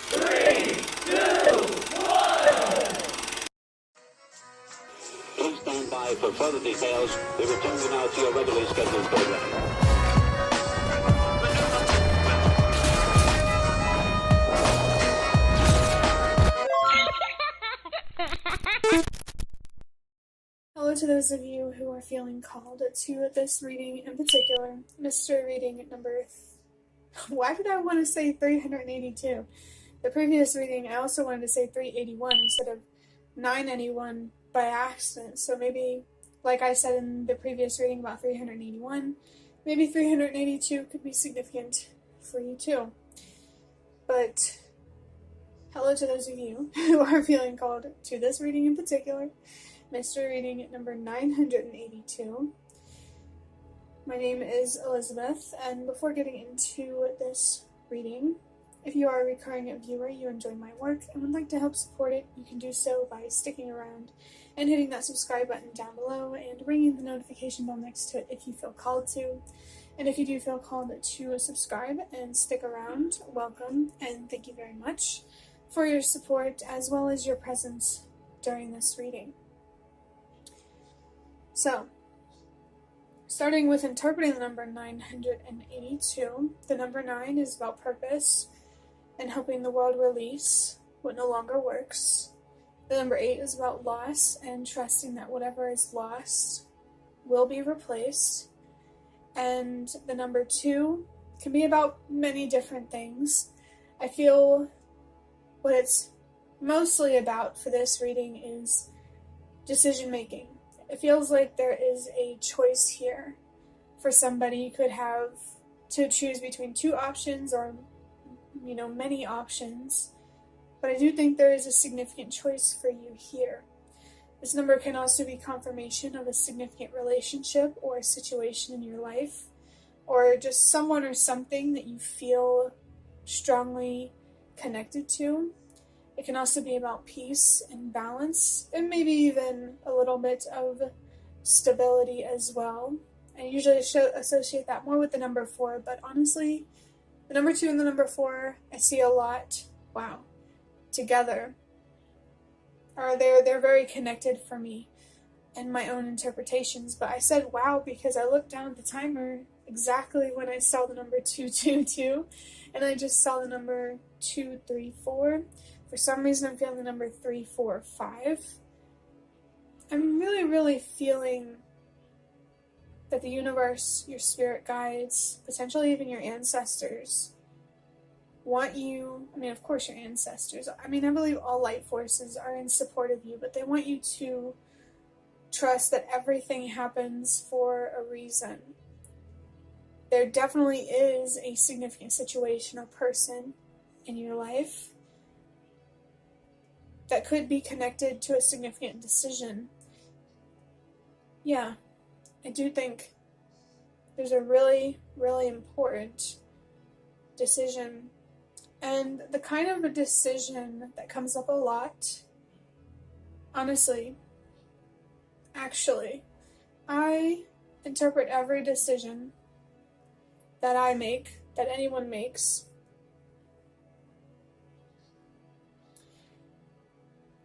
3, 2, 1. Please stand by for further details. We return you now to your regularly scheduled program. Hello to those of you who are feeling called to this reading in particular, mystery reading number... Why did I want to say 382? The previous reading, I also wanted to say 381 instead of 981 by accident. So maybe, like I said in the previous reading about 381, maybe 382 could be significant for you too. But hello to those of you who are feeling called to this reading in particular. Mystery reading number 982. My name is Elizabeth, and before getting into this reading, if you are a recurring viewer, you enjoy my work, and would like to help support it, you can do so by sticking around and hitting that subscribe button down below and ringing the notification bell next to it if you feel called to. And if you do feel called to subscribe and stick around, welcome, and thank you very much for your support as well as your presence during this reading. So, starting with interpreting the number 982, the number 9 is about purpose and helping the world release what no longer works. The number 8 is about loss and trusting that whatever is lost will be replaced. And the number 2 can be about many different things. I feel what it's mostly about for this reading is decision making. It feels like there is a choice here for somebody. You could have to choose between 2 options or, many options. But I do think there is a significant choice for you here. This number can also be confirmation of a significant relationship or a situation in your life, or just someone or something that you feel strongly connected to. It can also be about peace and balance, and maybe even a little bit of stability as well. I usually associate that more with the number 4, but honestly, the number 2 and the number 4, I see a lot, together. Or they're very connected for me in my own interpretations. But I said wow because I looked down at the timer exactly when I saw the number 222, and I just saw the number 234. For some reason, I'm feeling the number 345. I'm really, really feeling that the universe, your spirit guides, potentially even your ancestors, want you, of course your ancestors, I believe all light forces are in support of you, but they want you to trust that everything happens for a reason. There definitely is a significant situation or person in your life that could be connected to a significant decision. Yeah, I do think there's a really, really important decision. And the kind of a decision that comes up a lot, honestly, actually, I interpret every decision that I make, that anyone makes,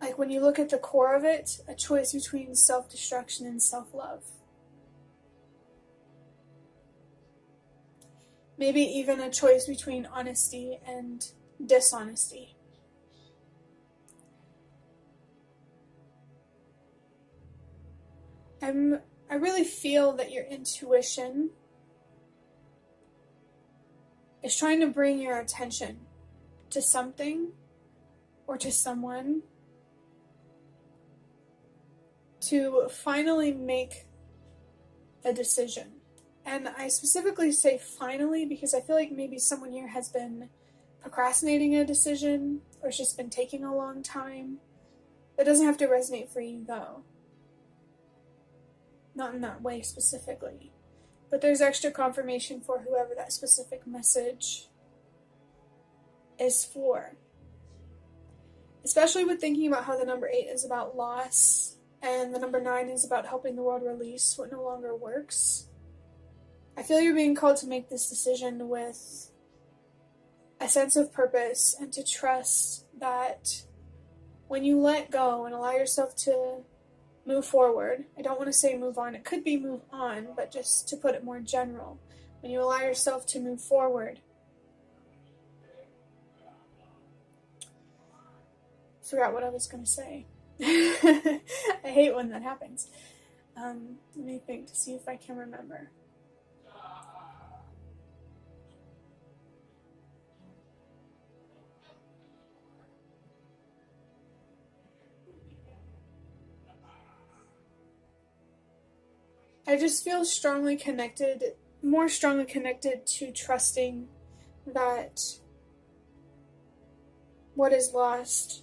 like when you look at the core of it, a choice between self-destruction and self-love. Maybe even a choice between honesty and dishonesty. I really feel that your intuition is trying to bring your attention to something or to someone to finally make a decision. And I specifically say finally because I feel like maybe someone here has been procrastinating a decision or it's just been taking a long time. That doesn't have to resonate for you though. Not in that way specifically. But there's extra confirmation for whoever that specific message is for. Especially with thinking about how the number 8 is about loss and the number 9 is about helping the world release what no longer works. I feel you're being called to make this decision with a sense of purpose and to trust that when you let go and allow yourself to move forward, I don't want to say move on, it could be move on, but just to put it more general, when you allow yourself to move forward, forgot what I was going to say. I hate when that happens. Let me think to see if I can remember. I just feel more strongly connected to trusting that what is lost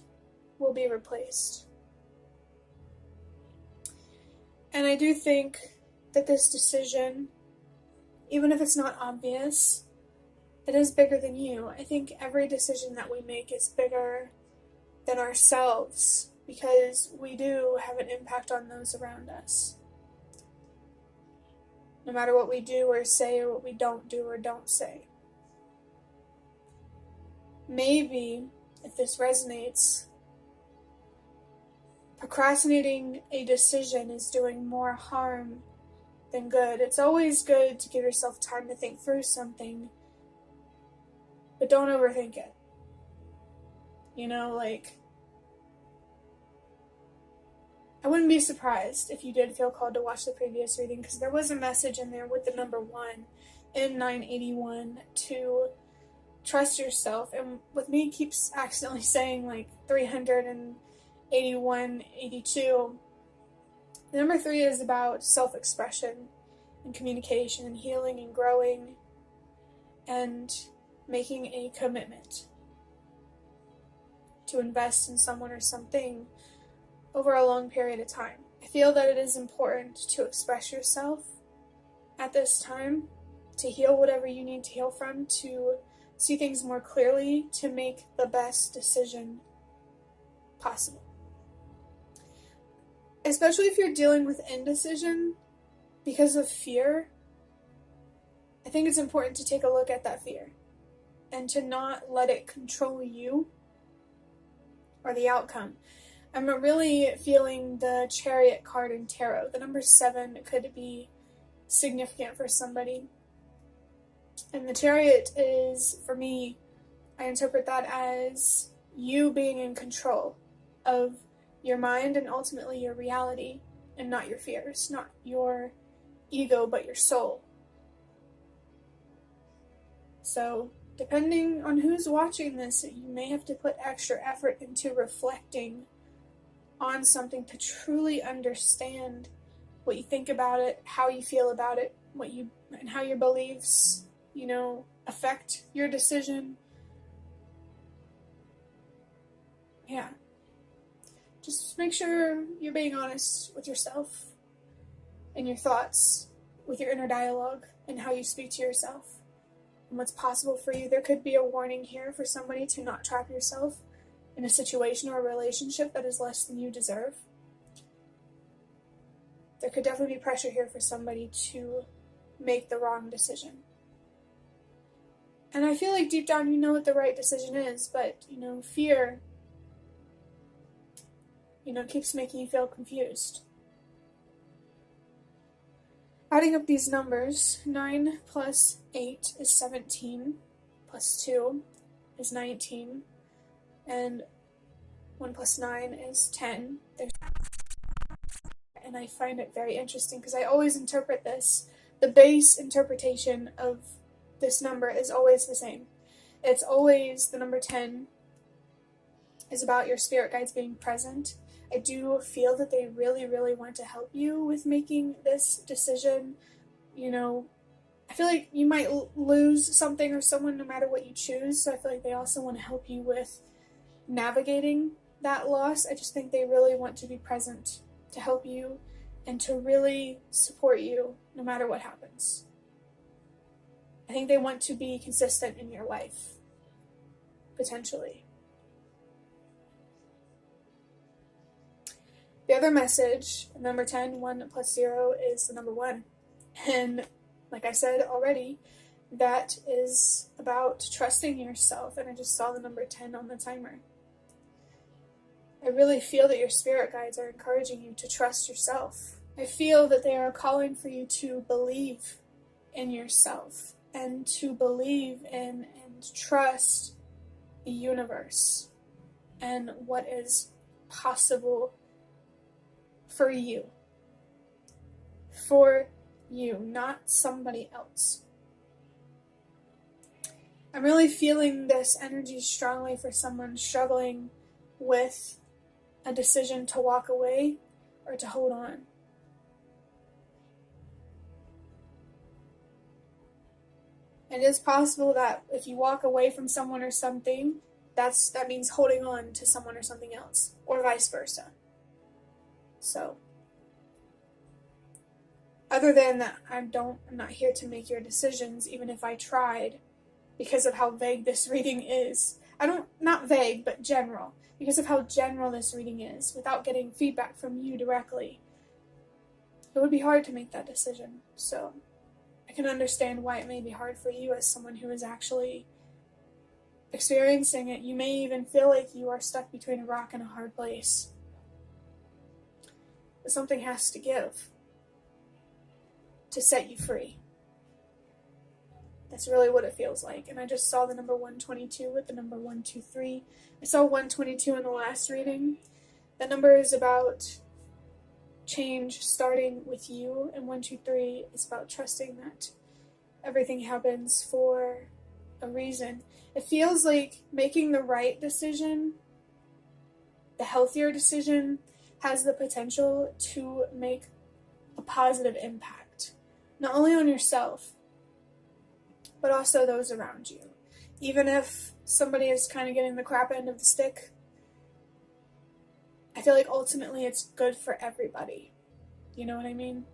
will be replaced. And I do think that this decision, even if it's not obvious, it is bigger than you. I think every decision that we make is bigger than ourselves because we do have an impact on those around us. No matter what we do or say or what we don't do or don't say. Maybe, if this resonates, procrastinating a decision is doing more harm than good. It's always good to give yourself time to think through something, but don't overthink it. I wouldn't be surprised if you did feel called to watch the previous reading, because there was a message in there with the number 1 in 981 to trust yourself. And with me, it keeps accidentally saying 381, 82. The number 3 is about self-expression and communication and healing and growing and making a commitment to invest in someone or something over a long period of time. I feel that it is important to express yourself at this time, to heal whatever you need to heal from, to see things more clearly, to make the best decision possible. Especially if you're dealing with indecision because of fear, I think it's important to take a look at that fear and to not let it control you or the outcome. I'm really feeling the Chariot card in Tarot. The number 7 could be significant for somebody. And the Chariot is, for me, I interpret that as you being in control of your mind and ultimately your reality, and not your fears, not your ego, but your soul. So, depending on who's watching this, you may have to put extra effort into reflecting on something to truly understand what you think about it, how you feel about it, and how your beliefs, affect your decision. Yeah. Just make sure you're being honest with yourself and your thoughts, with your inner dialogue, and how you speak to yourself, and what's possible for you. There could be a warning here for somebody to not trap yourself in a situation or a relationship that is less than you deserve. There could definitely be pressure here for somebody to make the wrong decision. And I feel like deep down you know what the right decision is, but, fear, keeps making you feel confused. Adding up these numbers, 9 plus 8 is 17, plus 2 is 19, and 1 plus 9 is 10. And I find it very interesting because I always interpret this. The base interpretation of this number is always the same. It's always the number 10 is about your spirit guides being present. I do feel that they really, really want to help you with making this decision. I feel like you might lose something or someone no matter what you choose, so I feel like they also want to help you with navigating that loss. I just think they really want to be present to help you and to really support you no matter what happens. I think they want to be consistent in your life, potentially. The other message, number 10, 1 plus 0, is the number 1. And like I said already, that is about trusting yourself. And I just saw the number 10 on the timer. I really feel that your spirit guides are encouraging you to trust yourself. I feel that they are calling for you to believe in yourself and to believe in and trust the universe and what is possible for you. For you, not somebody else. I'm really feeling this energy strongly for someone struggling with a decision to walk away or to hold on. It is possible that if you walk away from someone or something, that means holding on to someone or something else, or vice versa. So, other than that, I'm not here to make your decisions, even if I tried, because of how vague this reading is. Not vague, but general. Because of how general this reading is, without getting feedback from you directly, it would be hard to make that decision. So, I can understand why it may be hard for you as someone who is actually experiencing it. You may even feel like you are stuck between a rock and a hard place. But something has to give to set you free. That's really what it feels like. And I just saw the number 122 with the number 123. I saw 122 in the last reading. That number is about change starting with you, and 123 is about trusting that everything happens for a reason. It feels like making the right decision, the healthier decision, has the potential to make a positive impact, not only on yourself, but also those around you. Even if somebody is kind of getting the crap end of the stick, I feel like ultimately it's good for everybody. You know what I mean?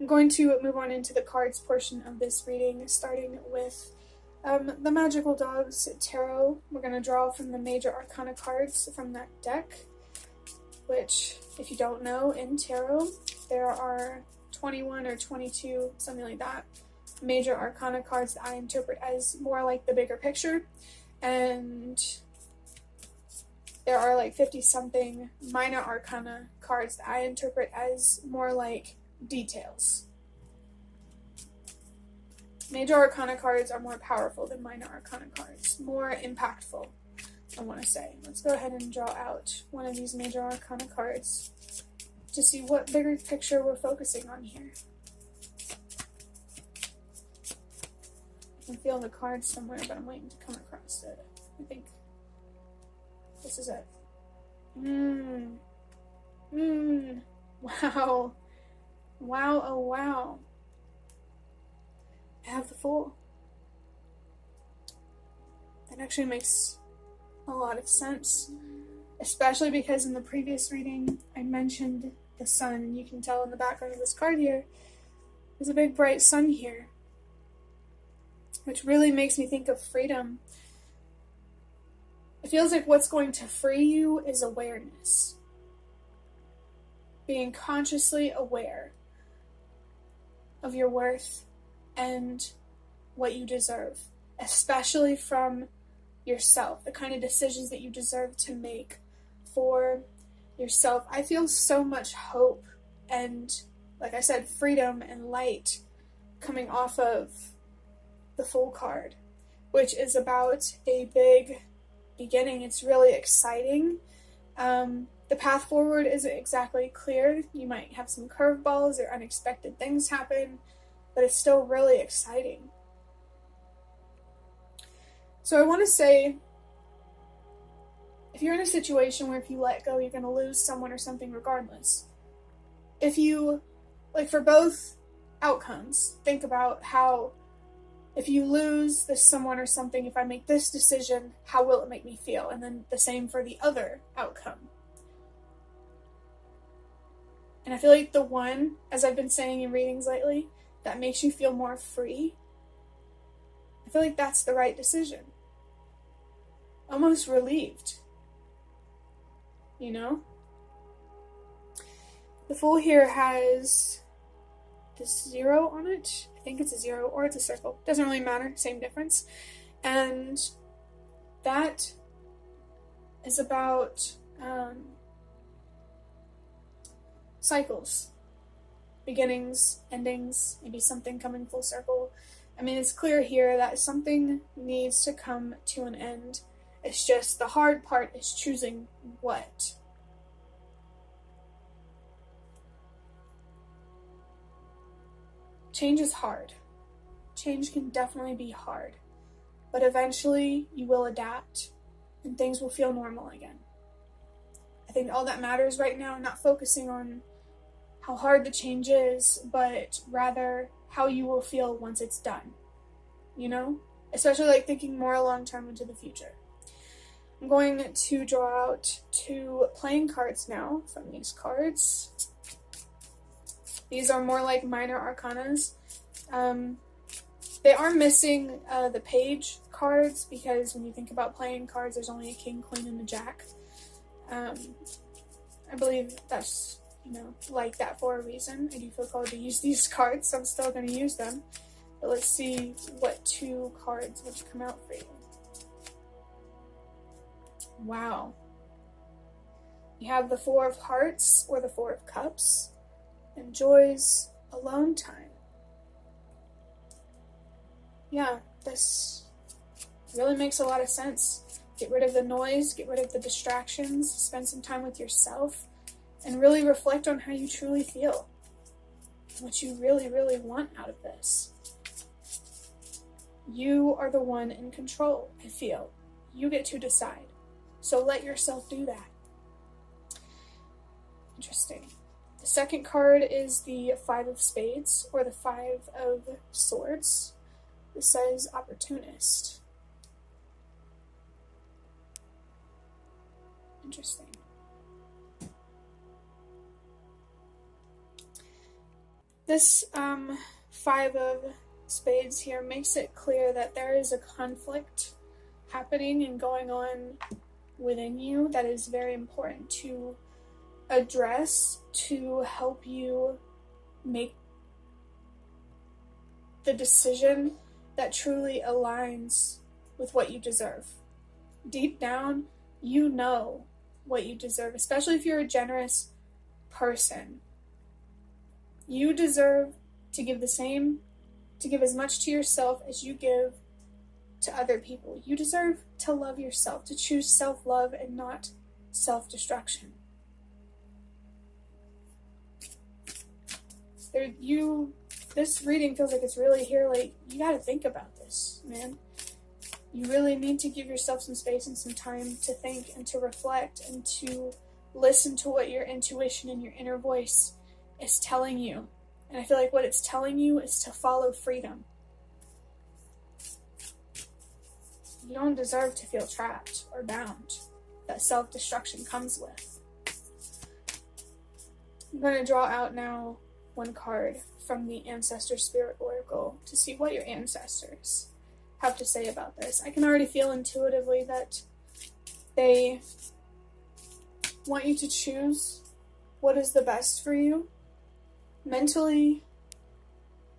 I'm going to move on into the cards portion of this reading, starting with the Magical Dogs Tarot. We're going to draw from the Major Arcana cards from that deck, which, if you don't know, in tarot, there are 21 or 22, something like that, Major Arcana cards that I interpret as more like the bigger picture, and there are like 50-something Minor Arcana cards that I interpret as more like details. Major Arcana cards are more powerful than Minor Arcana cards, more impactful, I want to say. Let's go ahead and draw out one of these Major Arcana cards to see what bigger picture we're focusing on here. I can feel the card somewhere, but I'm waiting to come across it. I think this is it. Wow. Wow, oh wow. I have the Fool. That actually makes a lot of sense. Especially because in the previous reading, I mentioned the sun, and you can tell in the background of this card here, there's a big bright sun here, which really makes me think of freedom. It feels like what's going to free you is awareness. Being consciously aware of your worth and what you deserve, especially from yourself, the kind of decisions that you deserve to make for yourself. I feel so much hope and, like I said, freedom and light coming off of the Fool card, which is about a big beginning. It's really exciting. The path forward isn't exactly clear. You might have some curveballs or unexpected things happen, but it's still really exciting. So I want to say, if you're in a situation where if you let go, you're going to lose someone or something regardless. If you, like for both outcomes, think about how if you lose this someone or something, if I make this decision, how will it make me feel? And then the same for the other outcome. And I feel like the one, as I've been saying in readings lately, that makes you feel more free, I feel like that's the right decision. Almost relieved. You know? The Fool here has this 0 on it. I think it's a 0 or it's a circle. Doesn't really matter, same difference. And that is about cycles, beginnings, endings, maybe something coming full circle. I mean, it's clear here that something needs to come to an end. It's just the hard part is choosing what. Change is hard. Change can definitely be hard. But eventually you will adapt and things will feel normal again. I think all that matters right now, not focusing on how hard the change is, but rather how you will feel once it's done. You know? Especially like thinking more long term into the future. I'm going to draw out 2 playing cards now from these cards. These are more like minor arcanas. They are missing the page cards because when you think about playing cards, there's only a king, queen, and a jack. I believe that's, like that for a reason. I do feel called to use these cards, so I'm still going to use them. But let's see what 2 cards would come out for you. Wow. You have the 4 of Hearts or the 4 of Cups. Enjoys alone time. Yeah, this really makes a lot of sense. Get rid of the noise, get rid of the distractions, spend some time with yourself, and really reflect on how you truly feel. What you really, really want out of this. You are the one in control, I feel. You get to decide. So let yourself do that. Interesting. The second card is the 5 of Spades, or the 5 of Swords. This says Opportunist. Interesting. This 5 of Spades here makes it clear that there is a conflict happening and going on within you that is very important to address to help you make the decision that truly aligns with what you deserve. Deep down, you know what you deserve, especially if you're a generous person. You deserve to give as much to yourself as you give to other people. You deserve to love yourself, to choose self-love and not self-destruction. This reading feels like it's really here, like, you gotta think about this, man. You really need to give yourself some space and some time to think and to reflect and to listen to what your intuition and your inner voice is telling you. And I feel like what it's telling you is to follow freedom. You don't deserve to feel trapped or bound that self-destruction comes with. I'm going to draw out now 1 card from the Ancestor Spirit Oracle to see what your ancestors have to say about this. I can already feel intuitively that they want you to choose what is the best for you, mentally,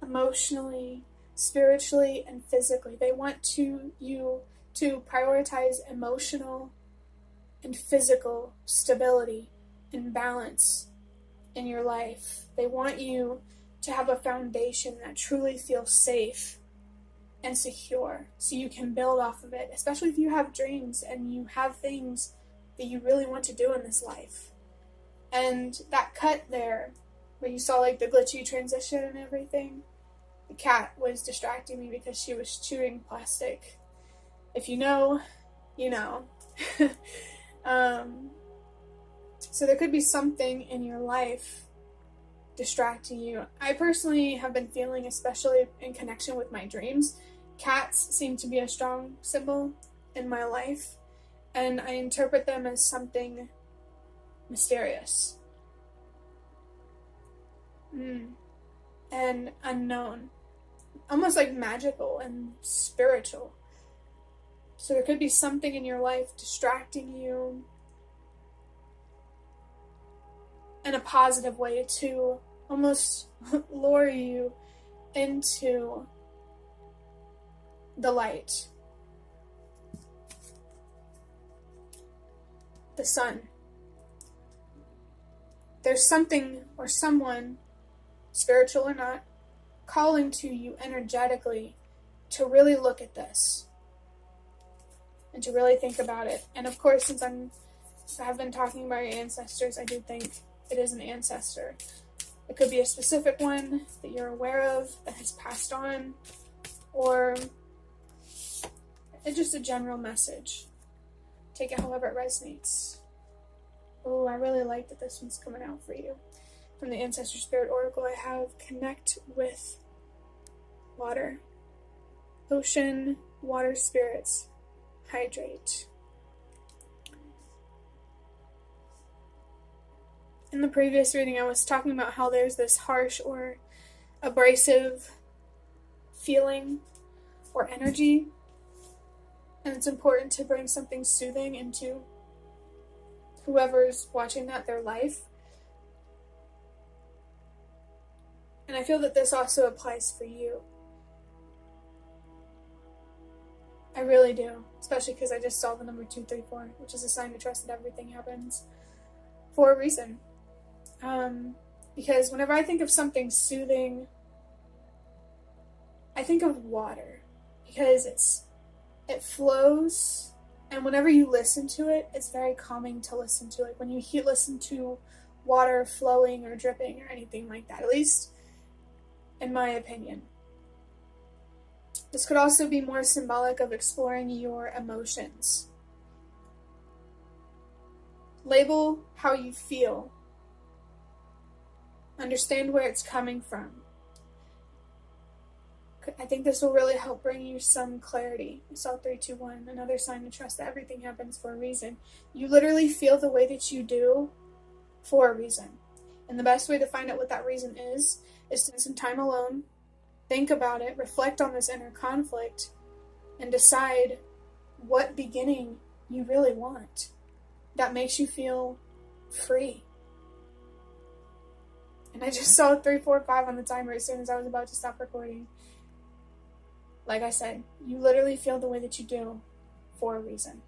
emotionally, spiritually, and physically. They want you to prioritize emotional and physical stability and balance in your life. They want you to have a foundation that truly feels safe and secure so you can build off of it, especially if you have dreams and you have things that you really want to do in this life. And that cut there, where you saw like the glitchy transition and everything, the cat was distracting me because she was chewing plastic. If you know, you know. So there could be something in your life distracting you. I personally have been feeling, especially in connection with my dreams, cats seem to be a strong symbol in my life, and I interpret them as something mysterious and unknown, almost like magical and spiritual. So there could be something in your life distracting you in a positive way to almost lure you into the light. The sun. There's something or someone, spiritual or not, calling to you energetically to really look at this and to really think about it. And of course, since I've been talking about your ancestors, I do think it is an ancestor. It could be a specific one that you're aware of that has passed on, or it's just a general message. Take it however it resonates. Oh, I really like that this one's coming out for you. From the Ancestor Spirit Oracle, I have connect with water. Ocean, water spirits, hydrate. In the previous reading, I was talking about how there's this harsh or abrasive feeling or energy, and it's important to bring something soothing into whoever's watching their life. And I feel that this also applies for you. I really do, especially because I just saw the number 234, which is a sign to trust that everything happens for a reason. Because whenever I think of something soothing, I think of water, because it flows, and whenever you listen to it, it's very calming to listen to. Like when you listen to water flowing or dripping or anything like that, at least in my opinion. This could also be more symbolic of exploring your emotions. Label how you feel. Understand where it's coming from. I think this will really help bring you some clarity. I saw 321, another sign to trust that everything happens for a reason. You literally feel the way that you do for a reason. And the best way to find out what that reason is to spend some time alone, think about it, reflect on this inner conflict, and decide what beginning you really want that makes you feel free. And I just saw 345 on the timer as soon as I was about to stop recording. Like I said, you literally feel the way that you do for a reason.